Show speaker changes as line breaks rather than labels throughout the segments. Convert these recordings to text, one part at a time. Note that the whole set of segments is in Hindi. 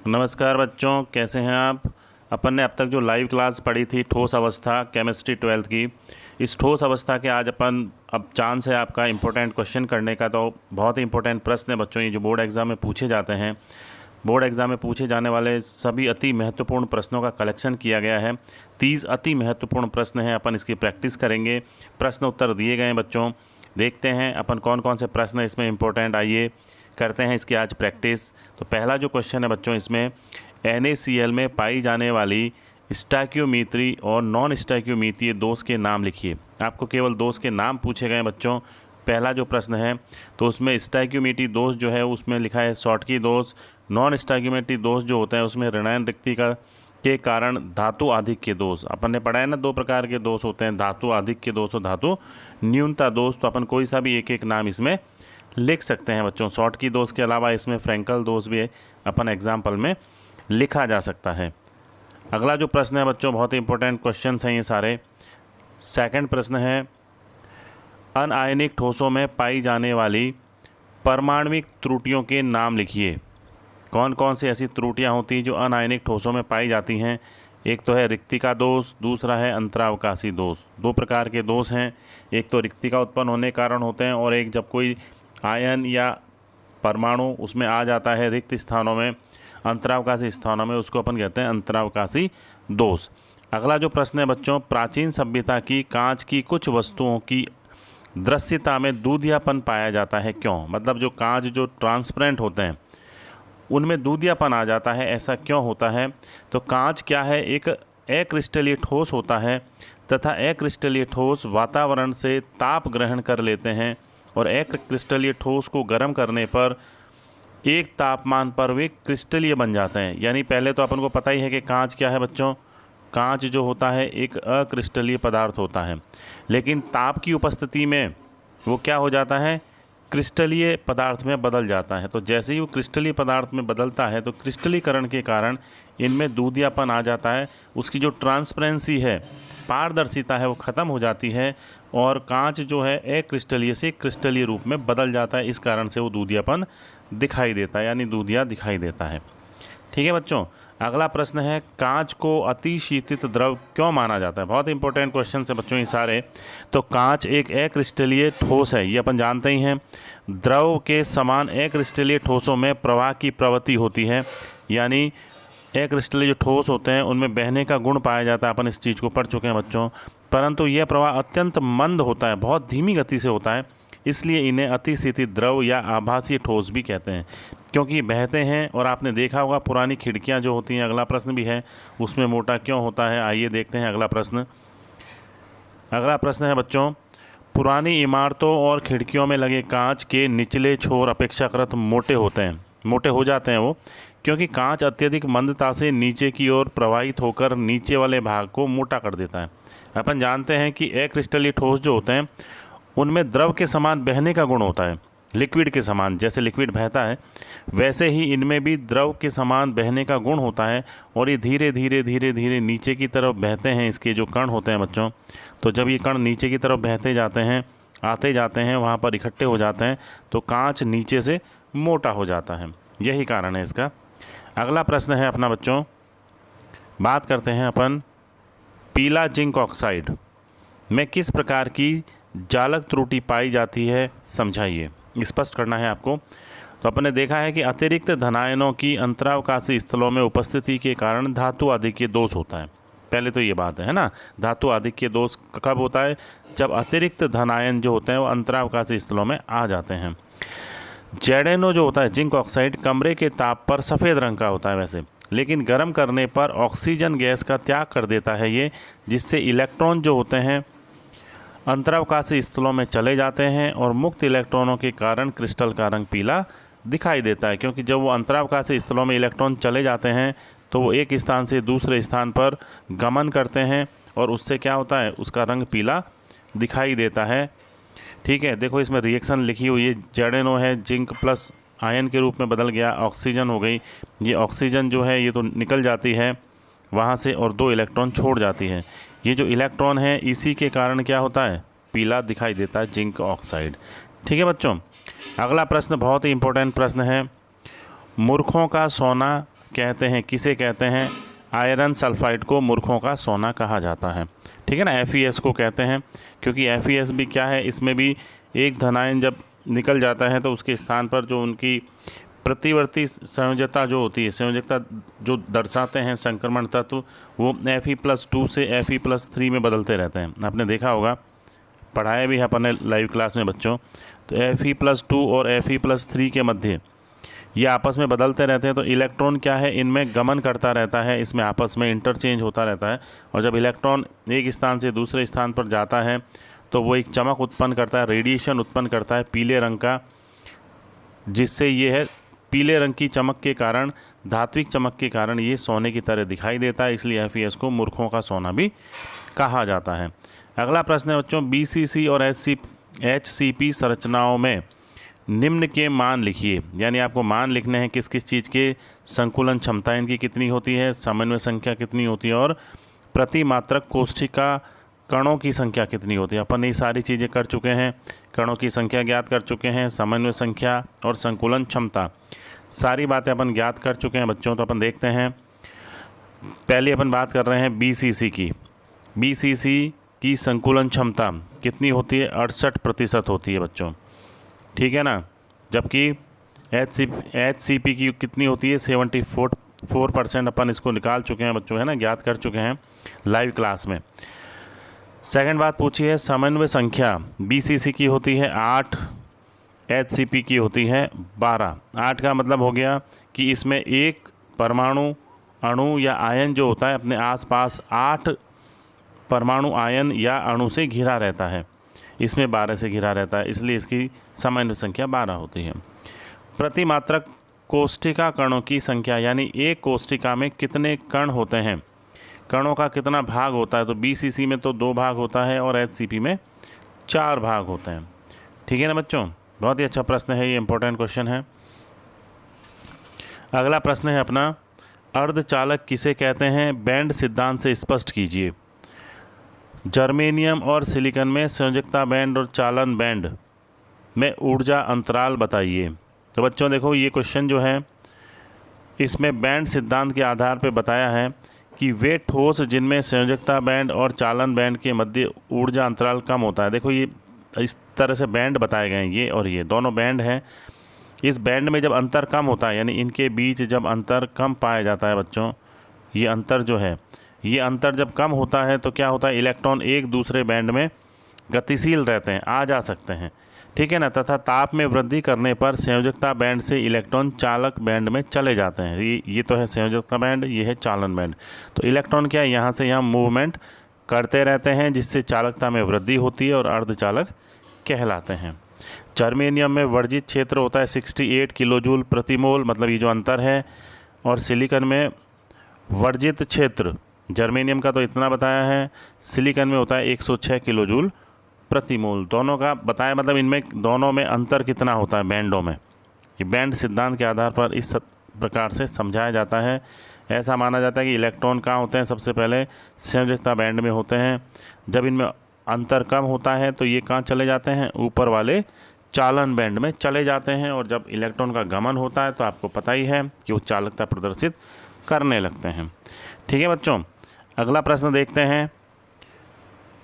नमस्कार बच्चों, कैसे हैं आप। अपन ने अब तक जो लाइव क्लास पढ़ी थी ठोस अवस्था केमिस्ट्री 12th की, इस ठोस अवस्था के आज अपन अब चांस है आपका इम्पोर्टेंट क्वेश्चन करने का। तो बहुत ही इंपॉर्टेंट प्रश्न है बच्चों, ये जो बोर्ड एग्ज़ाम में पूछे जाते हैं, बोर्ड एग्ज़ाम में पूछे जाने वाले सभी अति महत्वपूर्ण प्रश्नों का कलेक्शन किया गया है। 30 अति महत्वपूर्ण प्रश्न हैं, अपन इसकी प्रैक्टिस करेंगे। प्रश्न उत्तर दिए गए हैं बच्चों, देखते हैं अपन कौन कौन से प्रश्न इसमें इम्पोर्टेंट। आइए करते हैं इसकी आज प्रैक्टिस। तो पहला जो क्वेश्चन है बच्चों, इसमें NaCl में पाई जाने वाली स्टोइकियोमेट्री और नॉन स्टोइकियोमेट्री दोष के नाम लिखिए। आपको केवल दोष के नाम पूछे गए बच्चों। पहला जो प्रश्न है तो उसमें स्टोइकियोमेट्री दोष जो है उसमें लिखा है शॉटकी दोष। नॉन स्टोइकियोमेट्री दोष जो होता है उसमें ऋणायन रिक्ति के कारण धातु आधिक्य दोष। अपन ने पढ़ा है ना, दो प्रकार के दोष होते हैं, धातु आधिक्य दोष और धातु न्यूनता दोष। तो अपन कोई सा भी एक एक नाम इसमें लिख सकते हैं बच्चों। शॉटकी दोष के अलावा इसमें फ्रैंकल दोष भी अपन एग्जाम्पल में लिखा जा सकता है। अगला जो प्रश्न है बच्चों, बहुत ही इंपॉर्टेंट क्वेश्चन हैं ये सारे। सेकंड प्रश्न है, अनआयनिक ठोसों में पाई जाने वाली परमाणविक त्रुटियों के नाम लिखिए। कौन कौन सी ऐसी त्रुटियां होती हैं जो अनआयनिक ठोसों में पाई जाती हैं। एक तो है रिक्तिका दोष, दूसरा है अंतरावकाशी दोष। दो प्रकार के दोष हैं, एक तो रिक्तिका उत्पन्न होने के कारण होते हैं और एक जब कोई आयन या परमाणु उसमें आ जाता है रिक्त स्थानों में, अंतरावकाशी स्थानों में, उसको अपन कहते हैं अंतरावकाशी दोष। अगला जो प्रश्न है बच्चों, प्राचीन सभ्यता की कांच की कुछ वस्तुओं की दृश्यता में दूधियापन पाया जाता है, क्यों। मतलब जो कांच जो ट्रांसपेरेंट होते हैं उनमें दूधियापन आ जाता है, ऐसा क्यों होता है। तो कांच क्या है, एक अक्रिस्टलीय ठोस होता है तथा अक्रिस्टलीय ठोस वातावरण से ताप ग्रहण कर लेते हैं और एक क्रिस्टलीय ठोस को गर्म करने पर एक तापमान पर वे क्रिस्टलीय बन जाते हैं। यानी पहले तो अपन को पता ही है कि कांच क्या है बच्चों, कांच जो होता है एक अक्रिस्टलीय पदार्थ होता है, लेकिन ताप की उपस्थिति में वो क्या हो जाता है, क्रिस्टलीय पदार्थ में बदल जाता है। तो जैसे ही वो क्रिस्टलीय पदार्थ में बदलता है तो क्रिस्टलीकरण के कारण इनमें दूधियापन आ जाता है। उसकी जो ट्रांसपेरेंसी है, पारदर्शिता है, वो ख़त्म हो जाती है और कांच जो है अक्रिस्टलीय से क्रिस्टलीय रूप में बदल जाता है। इस कारण से वो दूधियापन दिखाई देता है, यानी दूधिया दिखाई देता है। ठीक है बच्चों। अगला प्रश्न है, कांच को अति शीतित द्रव क्यों माना जाता है। बहुत इंपॉर्टेंट क्वेश्चन है बच्चों ये सारे। तो कांच एक अक्रिस्टलीय ठोस है, ये अपन जानते ही हैं। द्रव के समान अक्रिस्टलीय ठोसों में प्रवाह की प्रवृत्ति होती है, यानी अक्रिस्टलीय जो ठोस होते हैं उनमें बहने का गुण पाया जाता है। अपन इस चीज़ को पढ़ चुके हैं बच्चों। परंतु यह प्रवाह अत्यंत मंद होता है, बहुत धीमी गति से होता है, इसलिए इन्हें अतिशीतित द्रव या आभासीय ठोस भी कहते हैं, क्योंकि बहते हैं। और आपने देखा होगा पुरानी खिड़कियां जो होती हैं, अगला प्रश्न भी है, उसमें मोटा क्यों होता है। आइए देखते हैं अगला प्रश्न। अगला प्रश्न है बच्चों, पुरानी इमारतों और खिड़कियों में लगे कांच के निचले छोर अपेक्षाकृत मोटे होते हैं, मोटे हो जाते हैं वो, क्योंकि कांच अत्यधिक मंदता से नीचे की ओर प्रवाहित होकर नीचे वाले भाग को मोटा कर देता है। अपन जानते हैं कि अक्रिस्टलीय ठोस जो होते हैं उनमें द्रव के समान बहने का गुण होता है, लिक्विड के समान। जैसे लिक्विड बहता है वैसे ही इनमें भी द्रव के समान बहने का गुण होता है और ये धीरे धीरे धीरे धीरे नीचे की तरफ बहते हैं। इसके जो कण होते हैं बच्चों, तो जब ये कण नीचे की तरफ बहते जाते हैं, आते जाते हैं, वहाँ पर इकट्ठे हो जाते हैं, तो कांच नीचे से मोटा हो जाता है, यही कारण है इसका। अगला प्रश्न है अपना बच्चों, बात करते हैं अपन पीला जिंक ऑक्साइड में किस प्रकार की जालक त्रुटि पाई जाती है, समझाइए। स्पष्ट करना है आपको। तो अपन ने देखा है कि अतिरिक्त धनायनों की अंतरावकाशी स्थलों में उपस्थिति के कारण धातु आधिक्य दोष होता है। पहले तो ये बात है ना, धातु आधिक्य दोष कब होता है, जब अतिरिक्त धनायन जो होते हैं वो अंतरावकाशी स्थलों में आ जाते हैं। जेडेनो जो होता है जिंक ऑक्साइड कमरे के ताप पर सफ़ेद रंग का होता है वैसे, लेकिन गर्म करने पर ऑक्सीजन गैस का त्याग कर देता है ये, जिससे इलेक्ट्रॉन जो होते हैं अंतरावकाशी स्थलों में चले जाते हैं और मुक्त इलेक्ट्रॉनों के कारण क्रिस्टल का रंग पीला दिखाई देता है। क्योंकि जब वो अंतरावकाशी स्थलों में इलेक्ट्रॉन चले जाते हैं तो वो एक स्थान से दूसरे स्थान पर गमन करते हैं और उससे क्या होता है, उसका रंग पीला दिखाई देता है। ठीक है, देखो इसमें रिएक्शन लिखी हुई है, जेडेनो है, जिंक प्लस आयन के रूप में बदल गया, ऑक्सीजन हो गई। ये ऑक्सीजन जो है ये तो निकल जाती है वहाँ से और 2 इलेक्ट्रॉन छोड़ जाती है। ये जो इलेक्ट्रॉन है इसी के कारण क्या होता है, पीला दिखाई देता है जिंक ऑक्साइड। ठीक है बच्चों। अगला प्रश्न बहुत ही इंपॉर्टेंट प्रश्न है, मूर्खों का सोना कहते हैं, किसे कहते हैं? आयरन सल्फाइड को मूर्खों का सोना कहा जाता है, ठीक है ना। FeS को कहते हैं, क्योंकि FeS भी क्या है, इसमें भी एक धनायन जब निकल जाता है तो उसके स्थान पर जो उनकी प्रतिवर्ती संयोजकता जो होती है, संयोजकता जो दर्शाते हैं संक्रमण तत्व, वो Fe+2 से Fe+3 में बदलते रहते हैं। आपने देखा होगा, पढ़ाया भी है अपने लाइव क्लास में बच्चों। तो Fe+2 और Fe+3 के मध्य ये आपस में बदलते रहते हैं, तो इलेक्ट्रॉन क्या है, इनमें गमन करता रहता है, इसमें आपस में इंटरचेंज होता रहता है। और जब इलेक्ट्रॉन एक स्थान से दूसरे स्थान पर जाता है तो वो एक चमक उत्पन्न करता है, रेडिएशन उत्पन्न करता है पीले रंग का, जिससे ये है पीले रंग की चमक के कारण, धात्विक चमक के कारण ये सोने की तरह दिखाई देता है, इसलिए FeS को मूर्खों का सोना भी कहा जाता है। अगला प्रश्न है बच्चों, BCC और HCP संरचनाओं में निम्न के मान लिखिए। यानी आपको मान लिखने हैं किस किस चीज़ के, संकुलन क्षमता इनकी कितनी होती है, समन्वय संख्या कितनी होती है, और प्रतिमात्रक कोष्ठिका कणों की संख्या कितनी होती है। अपन ये सारी चीज़ें कर चुके हैं, कणों की संख्या ज्ञात कर चुके हैं, समन्वय संख्या और संकुलन क्षमता, सारी बातें अपन ज्ञात कर चुके हैं बच्चों। तो अपन देखते हैं, पहले अपन बात कर रहे हैं BCC की। BCC की संकुलन क्षमता कितनी होती है? 68% होती है बच्चों, ठीक है ना। जबकि HCP की कितनी होती है? 74%। अपन इसको निकाल चुके हैं बच्चों, है ना, ज्ञात कर चुके हैं लाइव क्लास में। सेकंड बात पूछी है, समन्वय संख्या BCC की होती है 8, HCP की होती है 12। 8 का मतलब हो गया कि इसमें एक परमाणु, अणु या आयन जो होता है अपने आसपास 8 परमाणु, आयन या अणु से घिरा रहता है, इसमें 12 से घिरा रहता है, इसलिए इसकी समन्वय संख्या 12 होती है। प्रतिमात्रक कोष्ठिका कणों की संख्या, यानी एक कोष्ठिका में कितने कण होते हैं, कणों का कितना भाग होता है। तो BCC में तो 2 भाग होता है और HCP में 4 भाग होते हैं, ठीक है ना बच्चों। बहुत ही अच्छा प्रश्न है, ये इंपॉर्टेंट क्वेश्चन है। अगला प्रश्न है अपना, अर्धचालक किसे कहते हैं? बैंड सिद्धांत से स्पष्ट कीजिए। जर्मेनियम और सिलिकॉन में संयोजकता बैंड और चालन बैंड में ऊर्जा अंतराल बताइए। तो बच्चों देखो, ये क्वेश्चन जो है इसमें बैंड सिद्धांत के आधार पर बताया है कि वे ठोस जिनमें संयोजकता बैंड और चालन बैंड के मध्य ऊर्जा अंतराल कम होता है। देखो, ये इस तरह से बैंड बताए गए हैं, ये और ये दोनों बैंड हैं। इस बैंड में जब अंतर कम होता है, यानी इनके बीच जब अंतर कम पाया जाता है बच्चों, ये अंतर जो है, ये अंतर जब कम होता है तो क्या होता है, इलेक्ट्रॉन एक दूसरे बैंड में गतिशील रहते हैं, आ जा सकते हैं, ठीक है ना। तथा ताप में वृद्धि करने पर संयोजकता बैंड से इलेक्ट्रॉन चालक बैंड में चले जाते हैं। ये तो है संयोजकता बैंड, ये है चालन बैंड। तो इलेक्ट्रॉन क्या है, यहाँ से यहाँ मूवमेंट करते रहते हैं, जिससे चालकता में वृद्धि होती है और अर्धचालक कहलाते हैं। जर्मेनियम में वर्जित क्षेत्र होता है 68 किलोजूल प्रति मोल, मतलब ये जो अंतर है, और सिलिकॉन में वर्जित क्षेत्र, जर्मेनियम का तो इतना बताया है, सिलिकॉन में होता है 106 किलोजूल प्रति मोल। दोनों का बताया, मतलब इनमें दोनों में अंतर कितना होता है बैंडों में। ये बैंड सिद्धांत के आधार पर इस प्रकार से समझाया जाता है। ऐसा माना जाता है कि इलेक्ट्रॉन कहाँ होते हैं, सबसे पहले संयोजकता बैंड में होते हैं। जब इनमें अंतर कम होता है तो ये कहाँ चले जाते हैं, ऊपर वाले चालन बैंड में चले जाते हैं। और जब इलेक्ट्रॉन का गमन होता है तो आपको पता ही है कि वो चालकता प्रदर्शित करने लगते हैं, ठीक है बच्चों। अगला प्रश्न देखते हैं,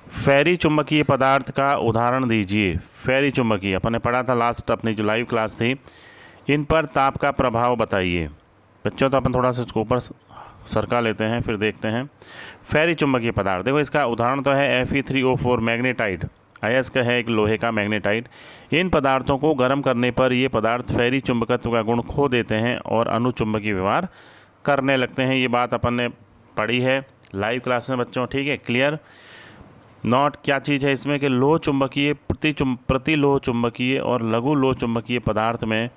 फेरी चुंबकीय पदार्थ का उदाहरण दीजिए। फेरी चुंबकीय अपन ने पढ़ा था लास्ट, अपनी जो लाइव क्लास थी। इन पर ताप का प्रभाव बताइए बच्चों। तो अपन थोड़ा सा इसको ऊपर सरका लेते हैं, फिर देखते हैं। फेरी चुंबकीय पदार्थ, देखो इसका उदाहरण तो है Fe3O4 मैग्नेटाइट, अयस्क है एक लोहे का मैग्नेटाइट। इन पदार्थों को गर्म करने पर ये पदार्थ फेरी चुंबकत्व का गुण खो देते हैं और अनुचुंबकीय व्यवहार करने लगते हैं। ये बात अपन ने पढ़ी है लाइव क्लास में बच्चों, ठीक है, क्लियर। नॉट क्या चीज़ है इसमें कि लोह चुंबकीय, प्रति लोह चुंबकीय और लघु लोह चुंबकीय पदार्थ में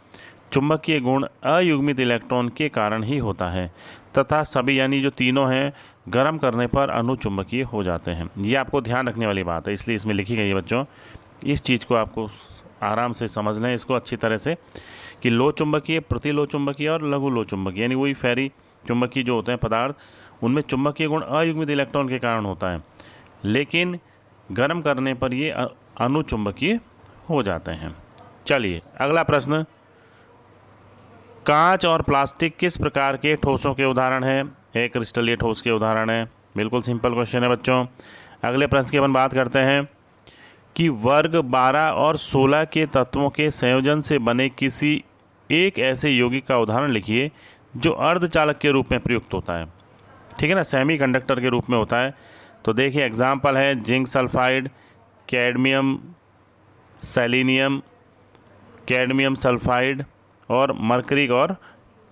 चुंबकीय गुण अयुग्मित इलेक्ट्रॉन के कारण ही होता है तथा सभी, यानी जो तीनों हैं, गर्म करने पर अनुचुंबकीय हो जाते हैं। ये आपको ध्यान रखने वाली बात है, इसलिए इसमें लिखी गई है बच्चों। इस चीज़ को आपको आराम से समझ लें इसको अच्छी तरह से, कि लोह चुंबकीय, प्रति लोह चुंबकीय और लघु लोह चुंबकीय, यानी वही फेरी चुंबकीय जो होते हैं पदार्थ, उनमें चुंबकीय गुण अयुग्मित इलेक्ट्रॉन के कारण होता है, लेकिन गर्म करने पर ये अनुचुंबकीय हो जाते हैं। चलिए अगला प्रश्न, कांच और प्लास्टिक किस प्रकार के ठोसों के उदाहरण हैं? एक क्रिस्टलीय ठोस के उदाहरण है। बिल्कुल सिंपल क्वेश्चन है बच्चों। अगले प्रश्न की अपन बात करते हैं कि वर्ग 12 और 16 के तत्वों के संयोजन से बने किसी एक ऐसे यौगिक का उदाहरण लिखिए जो अर्धचालक के रूप में प्रयुक्त होता है। ठीक है ना, सेमी कंडक्टर के रूप में होता है। तो देखिए एग्जाम्पल है zinc sulphide, cadmium selenium, cadmium sulphide और मरकरी और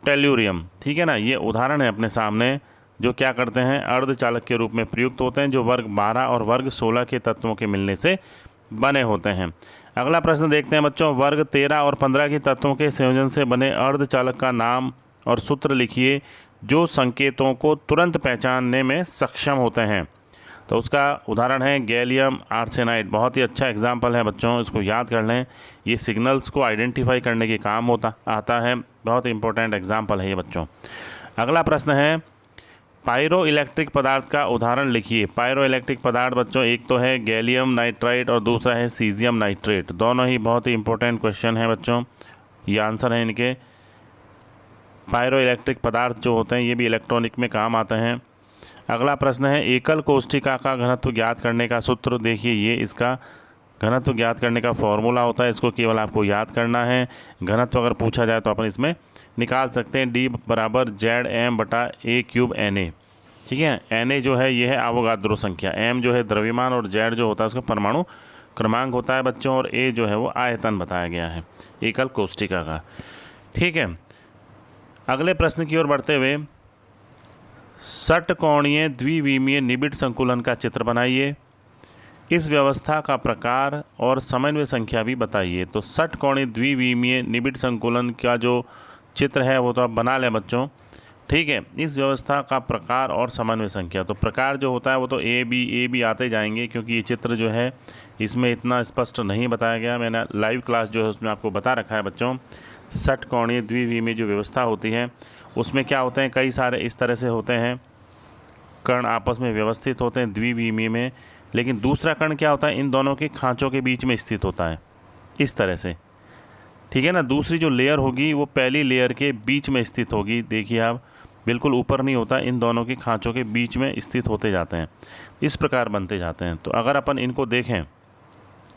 टेल्यूरियम। ठीक है ना, ये उदाहरण है अपने सामने जो क्या करते हैं, अर्धचालक के रूप में प्रयुक्त होते हैं, जो वर्ग 12 और वर्ग 16 के तत्वों के मिलने से बने होते हैं। अगला प्रश्न देखते हैं बच्चों, वर्ग 13 और 15 के तत्वों के संयोजन से बने अर्धचालक का नाम और सूत्र लिखिए जो संकेतों को तुरंत पहचानने में सक्षम होते हैं। तो उसका उदाहरण है गैलियम आर्सेनाइड। बहुत ही अच्छा एग्जाम्पल है बच्चों, इसको याद कर लें। ये सिग्नल्स को आइडेंटिफाई करने के काम आता है। बहुत इंपॉर्टेंट एग्जाम्पल है ये बच्चों। अगला प्रश्न है पायरो इलेक्ट्रिक पदार्थ का उदाहरण लिखिए। पायरो इलेक्ट्रिक पदार्थ बच्चों एक तो है गैलियम नाइट्राइड और दूसरा है सीजियम नाइट्रेट। दोनों ही बहुत ही इंपॉर्टेंट क्वेश्चन है बच्चों, ये आंसर है इनके। पायरो इलेक्ट्रिक पदार्थ जो होते हैं ये भी इलेक्ट्रॉनिक में काम आते हैं। अगला प्रश्न है एकल कोष्ठिका का घनत्व ज्ञात करने का सूत्र। देखिए ये इसका घनत्व ज्ञात करने का फॉर्मूला होता है, इसको केवल आपको याद करना है। घनत्व अगर पूछा जाए तो अपन इसमें निकाल सकते हैं, D बराबर ZM/A³ Na। ठीक है, Na जो है ये है अवोगाद्रो संख्या, M जो है द्रव्यमान और Z जो होता है उसका परमाणु क्रमांक होता है बच्चों, और A जो है वो आयतन बताया गया है एकल कोष्ठिका का। ठीक है, अगले प्रश्न की ओर बढ़ते हुए षटकोणीय द्विविमीय निबिड़ संकुलन का चित्र बनाइए। इस व्यवस्था का प्रकार और समन्वय संख्या भी बताइए। तो षटकोणीय द्विविमीय निबिड़ संकुलन का जो चित्र है वो तो आप बना लें बच्चों। ठीक है, इस व्यवस्था का प्रकार और समन्वय संख्या, तो प्रकार जो होता है वो तो ए बी आते जाएंगे, क्योंकि ये चित्र जो है इसमें इतना स्पष्ट नहीं बताया गया। मैंने लाइव क्लास जो है उसमें आपको बता रखा है बच्चों। षटकोणीय द्विविमीय जो व्यवस्था होती है उसमें क्या होते हैं, कई सारे इस तरह से होते हैं, कण आपस में व्यवस्थित होते हैं द्विविमीय में। लेकिन दूसरा कण क्या होता है, इन दोनों के खांचों के बीच में स्थित होता है इस तरह से। ठीक है ना, दूसरी जो लेयर होगी वो पहली लेयर के बीच में स्थित होगी। देखिए आप, बिल्कुल ऊपर नहीं होता, इन दोनों के खांचों के बीच में स्थित होते जाते हैं, इस प्रकार बनते जाते हैं। तो अगर अपन इनको देखें,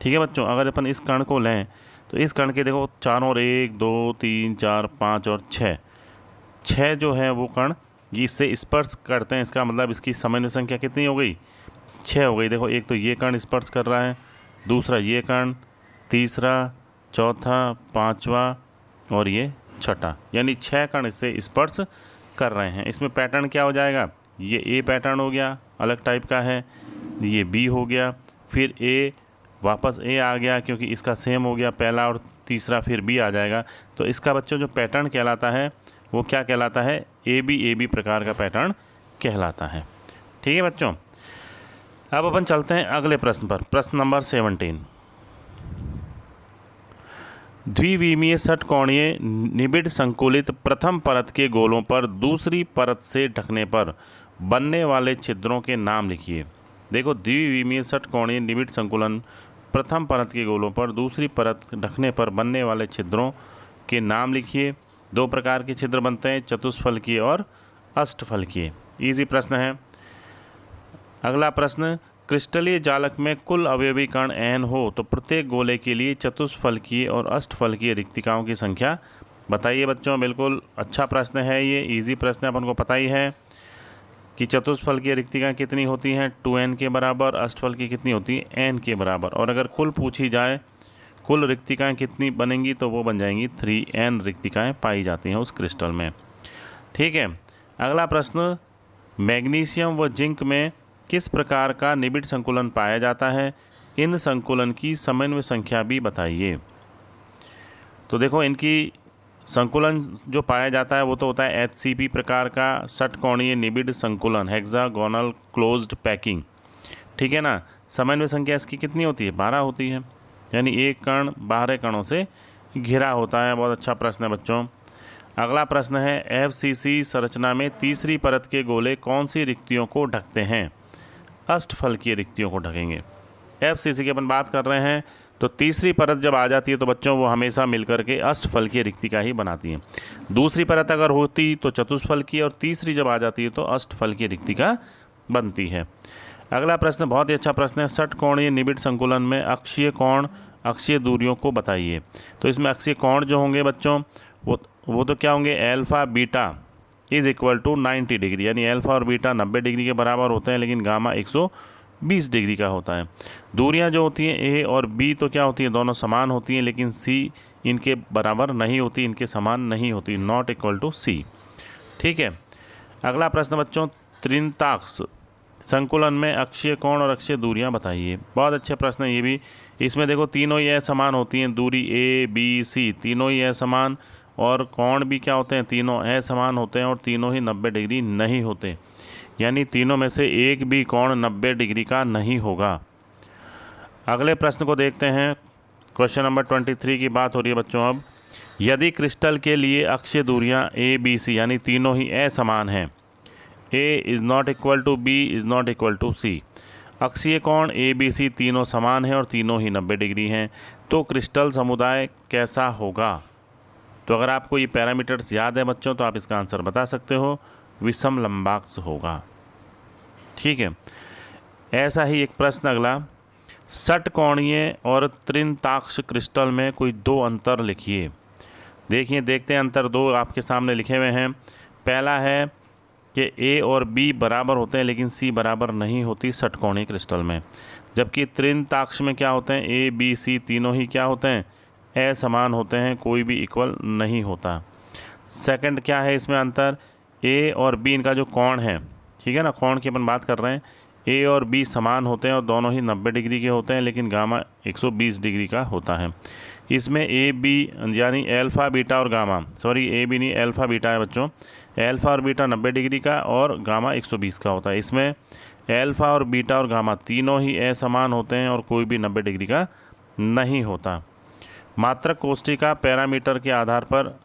ठीक है बच्चों, अगर अपन इस कण को लें तो इस कण के देखो चारों ओर 1 2 3 4 5 और 6 जो है वो कण इससे स्पर्श करते हैं। इसका मतलब इसकी समन्वय संख्या कितनी हो गई, 6 हो गई। देखो एक तो ये कण स्पर्श कर रहा है, दूसरा ये कण, तीसरा, चौथा, पांचवा और ये छठा, यानी 6 कण इससे स्पर्श कर रहे हैं। इसमें पैटर्न क्या हो जाएगा, ये ए पैटर्न हो गया, अलग टाइप का है, ये बी हो गया, फिर ए, वापस ए आ गया क्योंकि इसका सेम हो गया पहला और तीसरा, फिर बी आ जाएगा। तो इसका बच्चों जो पैटर्न कहलाता है वो क्या कहलाता है, ए बी प्रकार का पैटर्न कहलाता है। ठीक है बच्चों, अब अपन चलते हैं अगले प्रश्न पर। प्रश्न नंबर 17, द्विविमीय षटकोणीय निबिड़ संकुलित प्रथम परत के गोलों पर दूसरी परत से ढकने पर बनने वाले छिद्रों के नाम लिखिए। देखो द्विविमीय षटकोणीय निबिड़ संकुलन प्रथम परत के गोलों पर दूसरी परत ढकने पर बनने वाले छिद्रों के नाम लिखिए। 2 प्रकार के छिद्र बनते हैं, चतुष्फलकीय और अष्टफलकीय। इजी प्रश्न है। अगला प्रश्न, क्रिस्टलीय जालक में कुल अवयवी कण n हो तो प्रत्येक गोले के लिए चतुष्फलकीय और अष्टफलकीय रिक्तिकाओं की संख्या बताइए बच्चों। बिल्कुल अच्छा प्रश्न है ये, इजी प्रश्न है, अपन को पता ही है कि चतुष्फलकीय रिक्तिकाएँ कितनी होती हैं, 2n के बराबर, अष्टफलकीय कितनी होती है, n के बराबर। और अगर कुल पूछी जाए कुल रिक्तिकाएँ कितनी बनेंगी तो वो बन जाएंगी 3n रिक्तिकाएँ पाई जाती हैं उस क्रिस्टल में। ठीक है, अगला प्रश्न, मैग्नीशियम व जिंक में किस प्रकार का निबिड़ संकुलन पाया जाता है, इन संकुलन की समन्वय संख्या भी बताइए। तो देखो इनकी संकुलन जो पाया जाता है वो तो होता है HCP प्रकार का षटकोणीय निबिड़ संकुलन, हेक्सागोनल क्लोज्ड पैकिंग। ठीक है ना, समन्वय संख्या इसकी कितनी होती है, 12 होती है, यानी एक कण 12 कणों से घिरा होता है। बहुत अच्छा प्रश्न है बच्चों। अगला प्रश्न है, FCC संरचना में तीसरी परत के गोले कौन सी रिक्तियों को ढकते हैं, अष्टफलकीय रिक्तियों को ढकेंगे। FCC की अपन बात कर रहे हैं तो तीसरी परत जब आ जाती है तो बच्चों वो हमेशा मिलकर के अष्टफलकीय रिक्तिका ही बनाती है। दूसरी परत अगर होती तो चतुष्फलकीय, और तीसरी जब आ जाती है तो अष्टफलकीय रिक्तिका बनती है। अगला प्रश्न बहुत ही अच्छा प्रश्न है, षटकोणीय निबिड़ संकुलन में अक्षीय कोण अक्षीय दूरियों को बताइए। तो इसमें अक्षीय कोण जो होंगे बच्चों वो तो क्या होंगे, alpha beta is equal to 90 degree, यानी एल्फा और बीटा 90 डिग्री के बराबर होते हैं, लेकिन गामा 120 डिग्री का होता है। दूरियां जो होती हैं ए और बी तो क्या होती हैं, दोनों समान होती हैं, लेकिन सी इनके बराबर नहीं होती, इनके समान नहीं होती, नॉट इक्वल टू सी। ठीक है। अगला प्रश्न बच्चों, त्रिंताक्ष संकुलन में अक्षीय कोण और अक्षीय दूरियां बताइए। बहुत अच्छे प्रश्न है ये भी। इसमें देखो तीनों ही असमान होती हैं, दूरी ए बी सी तीनों ही असमान, और कोण भी क्या होते हैं, तीनों असमान होते हैं, और तीनों ही 90 डिग्री नहीं होते, यानी तीनों में से एक भी कोण 90 डिग्री का नहीं होगा। अगले प्रश्न को देखते हैं। क्वेश्चन नंबर 23 की बात हो रही है बच्चों। अब यदि क्रिस्टल के लिए अक्षीय दूरियां ए बी सी यानी तीनों ही असमान हैं, A is not equal to B is not equal to C, अक्षीय कोण ए बी सी तीनों समान हैं और तीनों ही 90 डिग्री हैं, तो क्रिस्टल समुदाय कैसा होगा। तो अगर आपको ये पैरामीटर्स याद है बच्चों तो आप इसका आंसर बता सकते हो, विषम लंबाक्ष होगा। ठीक है। ऐसा ही एक प्रश्न अगला, षटकोणीय और त्रिंताक्ष क्रिस्टल में कोई दो अंतर लिखिए। देखिए, देखते हैं अंतर दो आपके सामने लिखे हुए हैं। पहला है कि ए और बी बराबर होते हैं लेकिन सी बराबर नहीं होती षटकोणीय क्रिस्टल में, जबकि त्रिंताक्ष में क्या होते हैं, ए बी सी तीनों ही क्या होते हैं, असमान होते हैं, कोई भी इक्वल नहीं होता। सेकंड क्या है इसमें अंतर, ए और बी इनका जो कोण है, ठीक है ना, कोण की अपन बात कर रहे हैं, ए और बी समान होते हैं और दोनों ही 90 डिग्री के होते हैं, लेकिन गामा 120 डिग्री का होता है। इसमें ए बी यानी एल्फ़ा बीटा और गामा, सॉरी ए बी नहीं एल्फ़ा बीटा है बच्चों, एल्फ़ा और बीटा 90 डिग्री का और गामा 120 का होता है। इसमें एल्फ़ा और बीटा और गामा तीनों ही असमान होते हैं और कोई भी 90 डिग्री का नहीं होता। मात्रक कोष्ठिका पैरामीटर के आधार पर,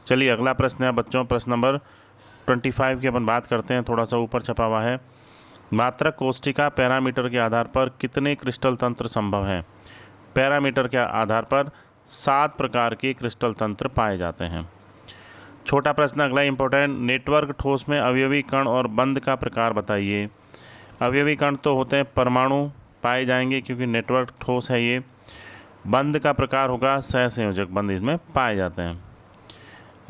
चलिए अगला प्रश्न है बच्चों, प्रश्न नंबर 25 की अपन बात करते हैं, थोड़ा सा ऊपर छपा हुआ है। मात्रक कोष्ठिका पैरामीटर के आधार पर कितने क्रिस्टल तंत्र संभव हैं। पैरामीटर के आधार पर 7 प्रकार के क्रिस्टल तंत्र पाए जाते हैं। छोटा प्रश्न अगला इंपॉर्टेंट, नेटवर्क ठोस में अवयवी कण और बंध का प्रकार बताइए। अवयवी कण तो होते हैं परमाणु पाए जाएंगे क्योंकि नेटवर्क ठोस है ये। बंध का प्रकार होगा सहसंयोजक बंध, इसमें पाए जाते हैं।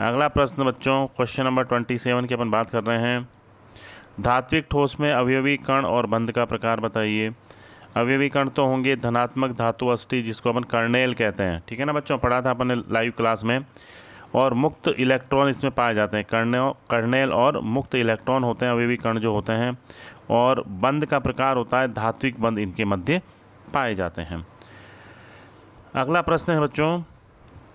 अगला प्रश्न बच्चों, क्वेश्चन नंबर 27 की अपन बात कर रहे हैं। धात्विक ठोस में अवयवी कण और बंध का प्रकार बताइए। अवयवी कण तो होंगे धनात्मक धातु अष्टि, जिसको अपन कर्नेल कहते हैं, ठीक है ना बच्चों, पढ़ा था अपन ने लाइव क्लास में। और मुक्त इलेक्ट्रॉन इसमें पाए जाते हैं, कर्नेल और मुक्त इलेक्ट्रॉन होते हैं अवयवी कण जो होते हैं। और बंध का प्रकार होता है धात्विक बंध, इनके मध्य पाए जाते हैं। अगला प्रश्न है बच्चों,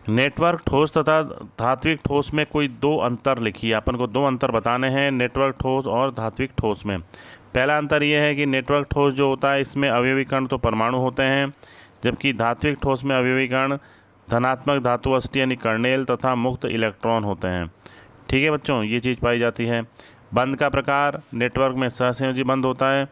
नेटवर्क ठोस तथा धात्विक ठोस में कोई दो अंतर लिखिए। अपन को दो अंतर बताने हैं नेटवर्क ठोस और धात्विक ठोस में। पहला अंतर यह है कि नेटवर्क ठोस जो होता है इसमें अवयवी कण तो परमाणु होते हैं, जबकि धात्विक ठोस में अवयवी कण धनात्मक धातु अष्टि यानी कर्नेल तथा मुक्त इलेक्ट्रॉन होते हैं। ठीक है बच्चों, ये चीज़ पाई जाती है। बंध का प्रकार, नेटवर्क में सहसंयोजी बंध होता है,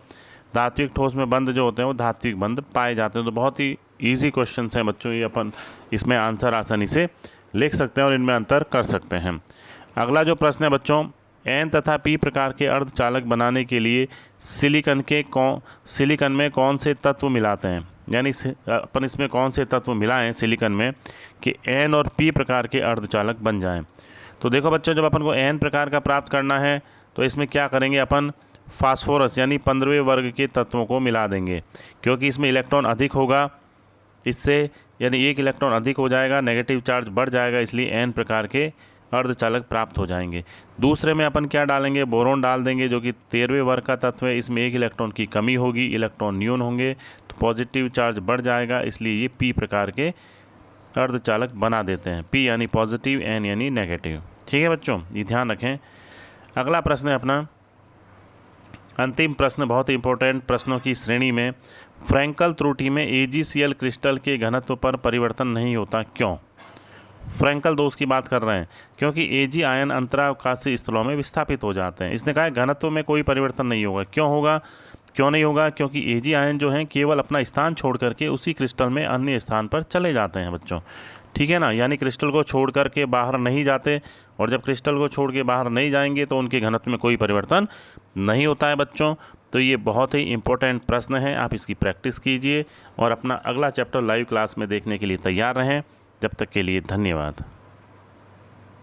धात्विक ठोस में बंध जो होते हैं वो धात्विक बंध पाए जाते हैं। तो बहुत ही ईजी क्वेश्चन हैं बच्चों, ये अपन इसमें आंसर आसानी से लिख सकते हैं और इनमें अंतर कर सकते हैं। अगला जो प्रश्न है बच्चों, एन तथा पी प्रकार के अर्धचालक बनाने के लिए सिलिकॉन में कौन से तत्व मिलाते हैं, यानी अपन इसमें कौन से तत्व मिलाएं सिलिकॉन में कि एन और पी प्रकार के अर्धचालक बन जाएं। तो देखो बच्चों, जब अपन को एन प्रकार का प्राप्त करना है तो इसमें क्या करेंगे, अपन फास्फोरस यानी 15वें वर्ग के तत्वों को मिला देंगे, क्योंकि इसमें इलेक्ट्रॉन अधिक होगा, इससे यानी एक इलेक्ट्रॉन अधिक हो जाएगा, नेगेटिव चार्ज बढ़ जाएगा, इसलिए एन प्रकार के अर्धचालक प्राप्त हो जाएंगे। दूसरे में अपन क्या डालेंगे, बोरोन डाल देंगे, जो कि 13वें वर्ग का तत्व है। इसमें एक इलेक्ट्रॉन की कमी होगी, इलेक्ट्रॉन न्यून होंगे, तो पॉजिटिव चार्ज बढ़ जाएगा, इसलिए ये पी प्रकार के अर्धचालक बना देते हैं। पी यानी पॉजिटिव, एन यानी नेगेटिव। ठीक है बच्चों, ये ध्यान रखें। अगला प्रश्न है अपना अंतिम प्रश्न, बहुत ही इंपॉर्टेंट प्रश्नों की श्रेणी में। फ्रैंकल त्रुटि में AgCl क्रिस्टल के घनत्व पर परिवर्तन नहीं होता, क्यों। फ्रैंकल दोष की बात कर रहे हैं, क्योंकि Ag आयन अंतरावकाशीय स्थलों में विस्थापित हो जाते हैं। इसने कहा घनत्व में कोई परिवर्तन नहीं होगा, क्यों होगा, क्यों नहीं होगा? क्योंकि Ag आयन जो हैं केवल अपना स्थान छोड़ करके उसी क्रिस्टल में अन्य स्थान पर चले जाते हैं बच्चों, ठीक है ना। यानी क्रिस्टल को छोड़ करके बाहर नहीं जाते, और जब क्रिस्टल को छोड़ के बाहर नहीं जाएंगे तो उनके घनत्व में कोई परिवर्तन नहीं होता है बच्चों। तो ये बहुत ही इम्पोर्टेंट प्रश्न है, आप इसकी प्रैक्टिस कीजिए और अपना अगला चैप्टर लाइव क्लास में देखने के लिए तैयार रहें। जब तक के लिए धन्यवाद।